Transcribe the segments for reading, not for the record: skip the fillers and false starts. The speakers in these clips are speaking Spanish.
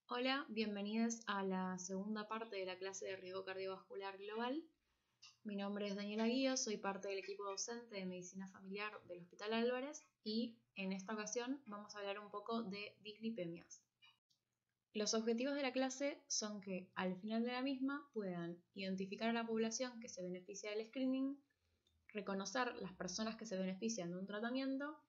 Hola, bienvenidos a la segunda parte de la clase de riesgo cardiovascular global. Mi nombre es Daniela Guío, soy parte del equipo docente de Medicina Familiar del Hospital Álvarez y en esta ocasión vamos a hablar un poco de dislipemias. Los objetivos de la clase son que al final de la misma puedan identificar a la población que se beneficia del screening, reconocer las personas que se benefician de un tratamiento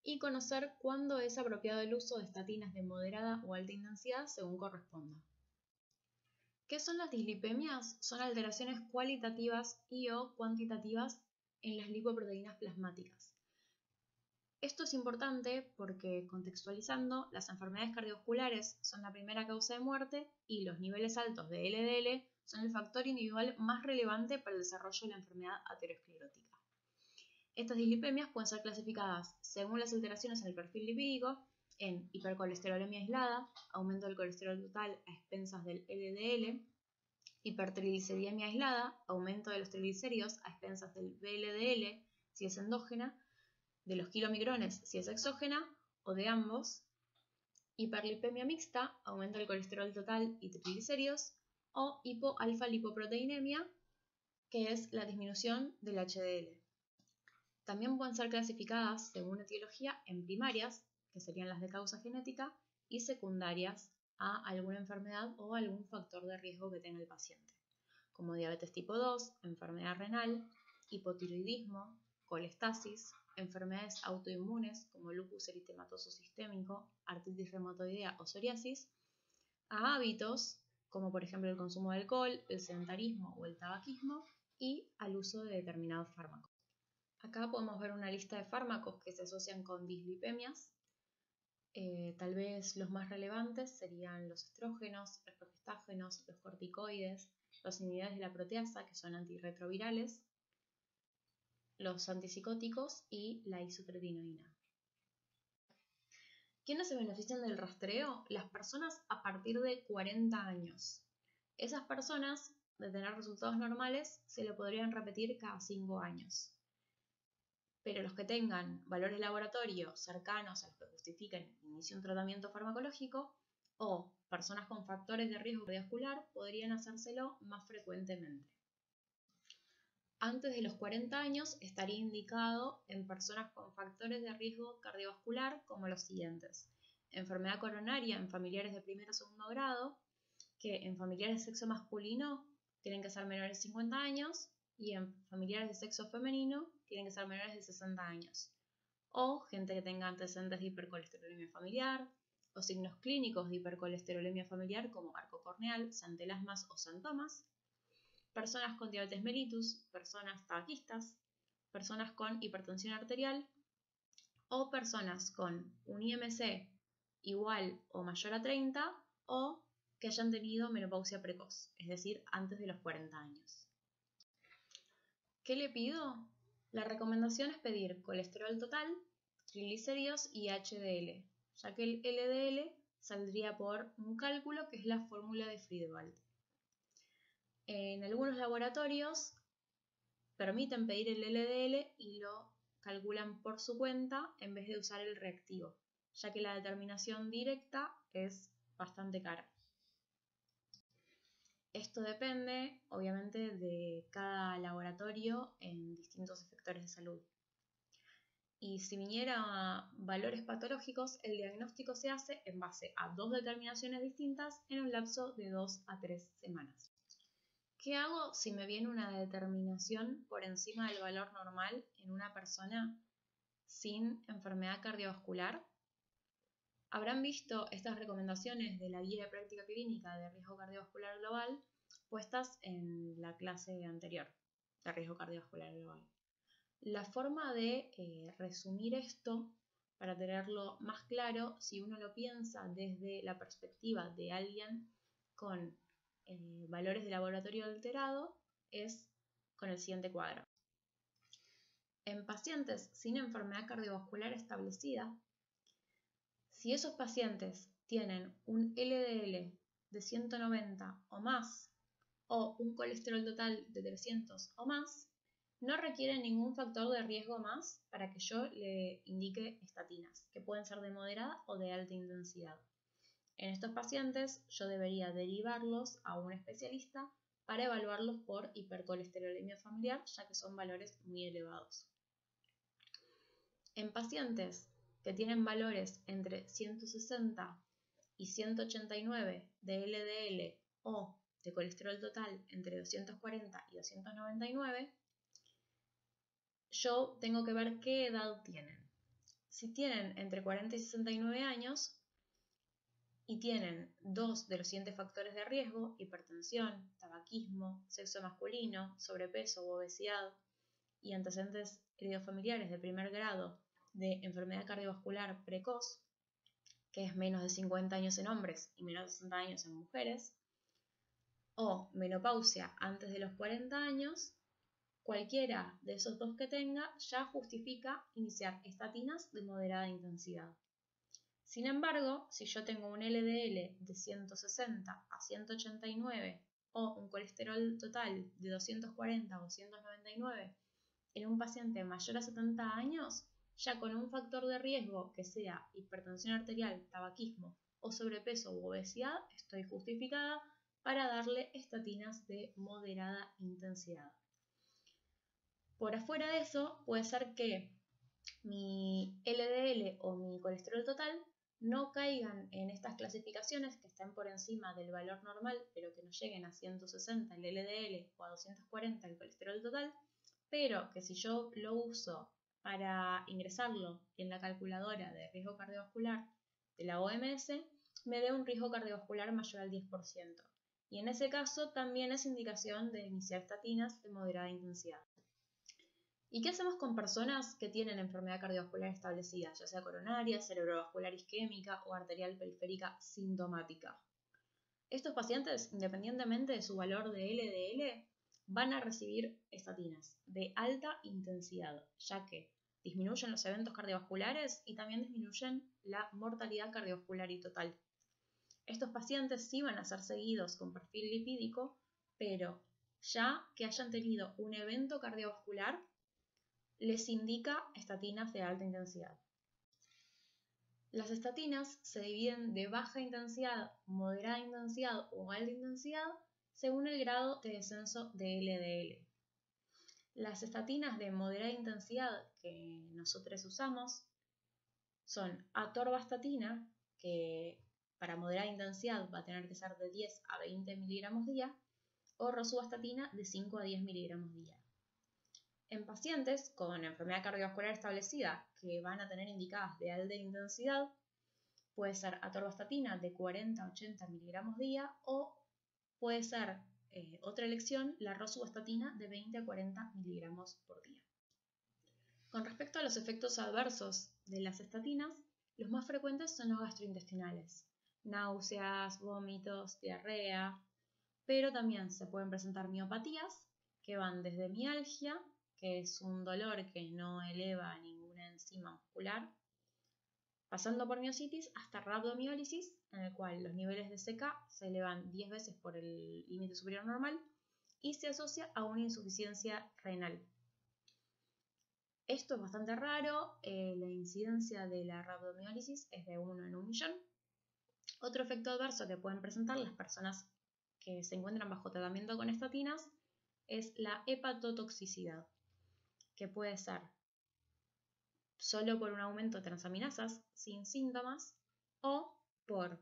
y conocer cuándo es apropiado el uso de estatinas de moderada o alta intensidad según corresponda. ¿Qué son las dislipemias? Son alteraciones cualitativas y o cuantitativas en las lipoproteínas plasmáticas. Esto es importante porque, contextualizando, las enfermedades cardiovasculares son la primera causa de muerte y los niveles altos de LDL son el factor individual más relevante para el desarrollo de la enfermedad aterosclerótica. Estas dislipemias pueden ser clasificadas según las alteraciones en el perfil lipídico en hipercolesterolemia aislada, aumento del colesterol total a expensas del LDL, hipertrigliceridemia aislada, aumento de los triglicéridos a expensas del VLDL si es endógena, de los kilomicrones si es exógena o de ambos, hiperlipemia mixta, aumento del colesterol total y triglicéridos, o hipoalfa-lipoproteinemia, que es la disminución del HDL. También pueden ser clasificadas según etiología en primarias, que serían las de causa genética, y secundarias a alguna enfermedad o algún factor de riesgo que tenga el paciente, como diabetes tipo 2, enfermedad renal, hipotiroidismo, colestasis, enfermedades autoinmunes como lupus eritematoso sistémico, artritis reumatoidea o psoriasis, a hábitos como por ejemplo el consumo de alcohol, el sedentarismo o el tabaquismo y al uso de determinados fármacos. Acá podemos ver una lista de fármacos que se asocian con dislipemias. Tal vez los más relevantes serían los estrógenos, los progestágenos, los corticoides, los inhibidores de la proteasa, que son antirretrovirales, los antipsicóticos y la isotretinoína. ¿Quiénes se benefician del rastreo? Las personas a partir de 40 años. Esas personas, de tener resultados normales, se lo podrían repetir cada 5 años. Pero los que tengan valores de laboratorio cercanos a los que justifiquen el inicio de un tratamiento farmacológico o personas con factores de riesgo cardiovascular podrían hacérselo más frecuentemente. Antes de los 40 años estaría indicado en personas con factores de riesgo cardiovascular como los siguientes: enfermedad coronaria en familiares de primer o segundo grado, que en familiares de sexo masculino tienen que ser menores de 50 años y en familiares de sexo femenino tienen que ser menores de 60 años. O gente que tenga antecedentes de hipercolesterolemia familiar o signos clínicos de hipercolesterolemia familiar como arco corneal, santelasmas o santomas. Personas con diabetes mellitus, personas tabaquistas, personas con hipertensión arterial o personas con un IMC igual o mayor a 30 o que hayan tenido menopausia precoz, es decir, antes de los 40 años. ¿Qué le pido? La recomendación es pedir colesterol total, triglicéridos y HDL, ya que el LDL saldría por un cálculo que es la fórmula de Friedewald. En algunos laboratorios permiten pedir el LDL y lo calculan por su cuenta en vez de usar el reactivo, ya que la determinación directa es bastante cara. Esto depende, obviamente, de cada laboratorio en distintos efectores de salud. Y si viniera valores patológicos, el diagnóstico se hace en base a 2 determinaciones distintas en un lapso de 2 a 3 semanas. ¿Qué hago si me viene una determinación por encima del valor normal en una persona sin enfermedad cardiovascular? Habrán visto estas recomendaciones de la Guía de Práctica Clínica de Riesgo Cardiovascular Global puestas en la clase anterior de Riesgo Cardiovascular Global. La forma de resumir esto, para tenerlo más claro, si uno lo piensa desde la perspectiva de alguien con valores de laboratorio alterado, es con el siguiente cuadro. En pacientes sin enfermedad cardiovascular establecida, si esos pacientes tienen un LDL de 190 o más o un colesterol total de 300 o más, no requieren ningún factor de riesgo más para que yo le indique estatinas, que pueden ser de moderada o de alta intensidad. En estos pacientes yo debería derivarlos a un especialista para evaluarlos por hipercolesterolemia familiar, ya que son valores muy elevados. En pacientes que tienen valores entre 160 y 189 de LDL o de colesterol total entre 240 y 299, yo tengo que ver qué edad tienen. Si tienen entre 40 y 69 años y tienen dos de los siguientes factores de riesgo: hipertensión, tabaquismo, sexo masculino, sobrepeso u obesidad y antecedentes heredofamiliares de primer grado de enfermedad cardiovascular precoz, que es menos de 50 años en hombres y menos de 60 años en mujeres, o menopausia antes de los 40 años, cualquiera de esos dos que tenga ya justifica iniciar estatinas de moderada intensidad. Sin embargo, si yo tengo un LDL de 160 a 189 o un colesterol total de 240 o 299 en un paciente mayor a 70 años, ya con un factor de riesgo que sea hipertensión arterial, tabaquismo o sobrepeso u obesidad, estoy justificada para darle estatinas de moderada intensidad. Por afuera de eso, puede ser que mi LDL o mi colesterol total no caigan en estas clasificaciones, que estén por encima del valor normal, pero que no lleguen a 160 el LDL o a 240 el colesterol total, pero que si yo lo uso para ingresarlo en la calculadora de riesgo cardiovascular de la OMS, me dé un riesgo cardiovascular mayor al 10%. Y en ese caso también es indicación de iniciar estatinas de moderada intensidad. ¿Y qué hacemos con personas que tienen enfermedad cardiovascular establecida, ya sea coronaria, cerebrovascular isquémica o arterial periférica sintomática? Estos pacientes, independientemente de su valor de LDL, van a recibir estatinas de alta intensidad, ya que disminuyen los eventos cardiovasculares y también disminuyen la mortalidad cardiovascular y total. Estos pacientes sí van a ser seguidos con perfil lipídico, pero ya que hayan tenido un evento cardiovascular, les indica estatinas de alta intensidad. Las estatinas se dividen de baja intensidad, moderada intensidad o alta intensidad según el grado de descenso de LDL. Las estatinas de moderada intensidad que nosotros usamos son atorvastatina, que para moderada intensidad va a tener que ser de 10 a 20 miligramos día, o rosuvastatina de 5 a 10 miligramos día. En pacientes con enfermedad cardiovascular establecida que van a tener indicadas de alta intensidad, puede ser atorvastatina de 40 a 80 miligramos día o puede ser otra elección, la rosuvastatina de 20 a 40 miligramos por día. Con respecto a los efectos adversos de las estatinas, los más frecuentes son los gastrointestinales, náuseas, vómitos, diarrea, pero también se pueden presentar miopatías que van desde mialgia, que es un dolor que no eleva ninguna enzima muscular, pasando por miositis hasta rhabdomiólisis, en el cual los niveles de CK se elevan 10 veces por el límite superior normal y se asocia a una insuficiencia renal. Esto es bastante raro, la incidencia de la rhabdomiólisis es de 1 en 1.000.000. Otro efecto adverso que pueden presentar las personas que se encuentran bajo tratamiento con estatinas es la hepatotoxicidad, que puede ser solo por un aumento de transaminasas sin síntomas o por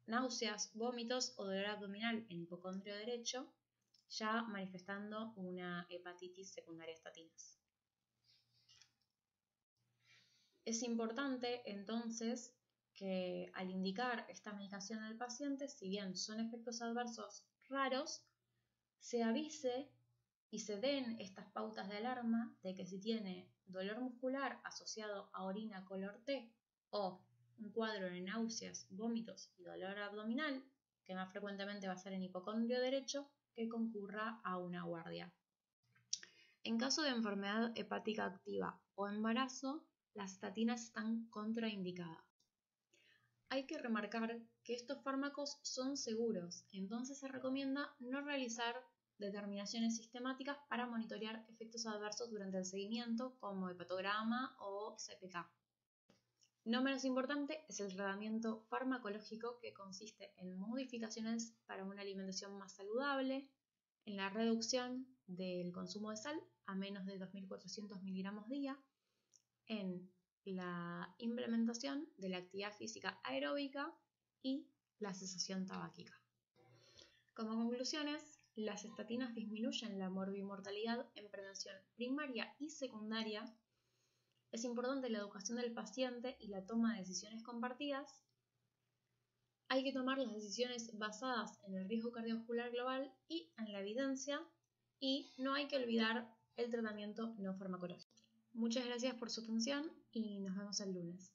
náuseas, vómitos o dolor abdominal en hipocondrio derecho, ya manifestando una hepatitis secundaria a estatinas. Es importante entonces que al indicar esta medicación al paciente, si bien son efectos adversos raros, se avise y se den estas pautas de alarma de que si tiene dolor muscular asociado a orina color T o un cuadro de náuseas, vómitos y dolor abdominal, que más frecuentemente va a ser en hipocondrio derecho, que concurra a una guardia. En caso de enfermedad hepática activa o embarazo, las estatinas están contraindicadas. Hay que remarcar que estos fármacos son seguros, entonces se recomienda no realizar determinaciones sistemáticas para monitorear efectos adversos durante el seguimiento, como hepatograma o CPK. No menos importante es el tratamiento farmacológico, que consiste en modificaciones para una alimentación más saludable, en la reducción del consumo de sal a menos de 2.400 miligramos día, en la implementación de la actividad física aeróbica y la cesación tabáquica. Como conclusiones, las estatinas disminuyen la morbimortalidad en prevención primaria y secundaria. Es importante la educación del paciente y la toma de decisiones compartidas. Hay que tomar las decisiones basadas en el riesgo cardiovascular global y en la evidencia, y no hay que olvidar el tratamiento no farmacológico. Muchas gracias por su atención y nos vemos el lunes.